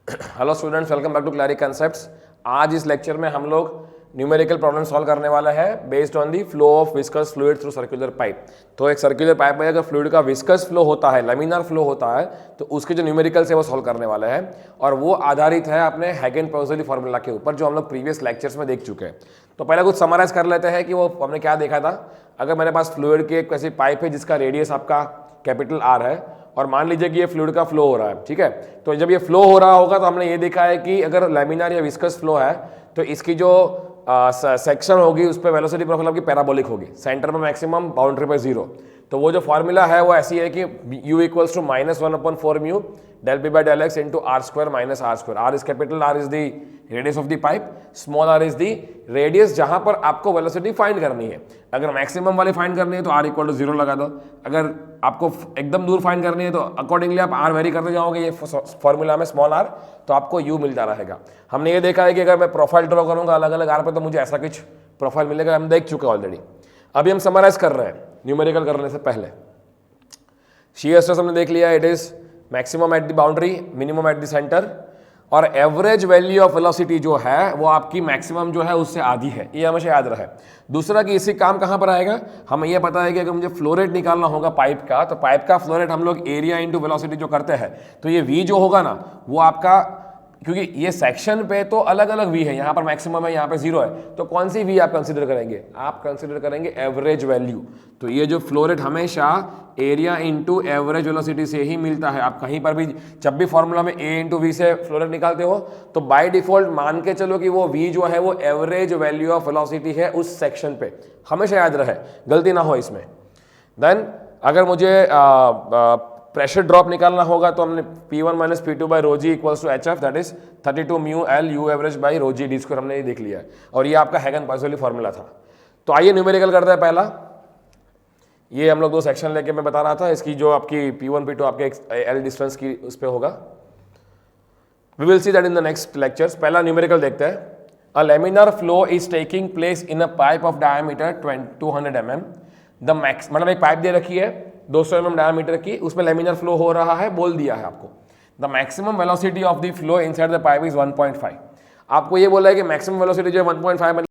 Hello students, welcome back to क्लैरिक concepts. आज इस लेक्चर में हम लोग न्यूमेरिकल प्रॉब्लम सॉल्व करने वाला है based on the flow of viscous fluid through circular pipe. तो एक सर्कुलर पाइप में अगर फ्लूइड का विस्कस फ्लो होता है, लैमिनार फ्लो होता है, तो उसके जो न्यूमेरिकल्स है वो सॉल्व करने वाला है और वो आधारित है अपने हैगेन-पाउज़ेली फार्मूला के ऊपर जो हम लोग प्रीवियस लेक्चर्स में देख चुके हैं। तो पहले कुछ समराइज कर लेते हैं कि वो हमने क्या देखा था। अगर मेरे पास फ्लूइड की एक ऐसी पाइप है जिसका रेडियस आपका कैपिटल आर है और मान लीजिए कि ये फ्लूइड का फ्लो हो रहा है, ठीक है। तो जब ये फ्लो हो रहा होगा तो हमने ये देखा है कि अगर लैमिनार या विस्कस फ्लो है तो इसकी जो सेक्शन होगी उस पर वेलोसिटी प्रोफाइल आपकी पैराबोलिक होगी, सेंटर में मैक्सिमम, बाउंड्री पे जीरो। तो वो जो फॉर्मूला है वो ऐसी है कि u equals to -1/4 mu del p by del x into r square minus r square। r is capital R is the radius of the pipe, small r is the radius जहां पर आपको velocity find करनी है। अगर maximum वाली find करनी है तो r इक्वल टू 0 लगा दो, अगर आपको एकदम दूर फाइंड करनी है तो अकॉर्डिंगली आप r वेरी करते जाओगे ये फॉर्मूला में स्मॉल r, तो आपको u मिलता रहेगा। हमने ये देखा है कि अगर मैं प्रोफाइल ड्रॉ करूंगा अलग अलग r पे तो मुझे ऐसा कुछ प्रोफाइल मिलेगा, हम देख चुके ऑलरेडी। अभी हम समराइज कर रहे हैं न्यूमेरिकल करने से पहले। शियर स्ट्रेस हमने देख लिया, it is maximum at the boundary, minimum at the centre, और एवरेज वैल्यू ऑफ वेलोसिटी जो है वो आपकी मैक्सिमम जो है उससे आधी है, ये हमेशा याद रहे। दूसरा कि इससे काम कहाँ पर आएगा, हमें ये पता है कि अगर मुझे फ्लो रेट निकालना होगा पाइप का, तो पाइप का फ्लो रेट हम लोग एरिया इंटू वेलोसिटी जो करते हैं, तो ये v जो होगा ना वो आपका, क्योंकि ये सेक्शन पे तो अलग अलग v है, यहाँ पर मैक्सिमम है, यहाँ पे जीरो है, तो कौन सी v आप कंसीडर करेंगे, आप कंसीडर करेंगे एवरेज वैल्यू। तो ये जो फ्लो रेट हमेशा एरिया इंटू एवरेज वेलोसिटी से ही मिलता है। आप कहीं पर भी जब भी फॉर्मूला में a इंटू वी से फ्लो रेट निकालते हो तो बाय डिफॉल्ट मान के चलो कि वो v जो है वो एवरेज वैल्यू ऑफ वेलोसिटी है उस सेक्शन पे, हमेशा याद रहे, गलती ना हो इसमें। देन अगर मुझे प्रेशर ड्रॉप निकालना होगा तो हमने P1 minus P2 by rho g equals to HF, that is 32 mu L U average by rho g D square, हमने ये देख लिया है और ये आपका हैगेन-पाउज़ेली फार्मूला था। तो आइए न्यूमेरिकल करते हैं। पहला ये हम लोग दो सेक्शन लेके मैं बता रहा था, इसकी जो आपकी P1 P2 आपके एल डिस्टेंस की उस पर होगा। We will see that in the next lectures. पहला न्यूमेरिकल देखते हैं। A laminar flow is taking place in a pipe of diameter 200 mm। The max मतलब एक पाइप दे रखी है 200 mm डायमीटर की, उसमें लैमिनार फ्लो हो रहा है, बोल दिया है आपको। The maximum velocity of the flow inside the pipe is 1.5। आपको ये बोला है कि मैक्सिमम वेलोसिटी जो है 1.5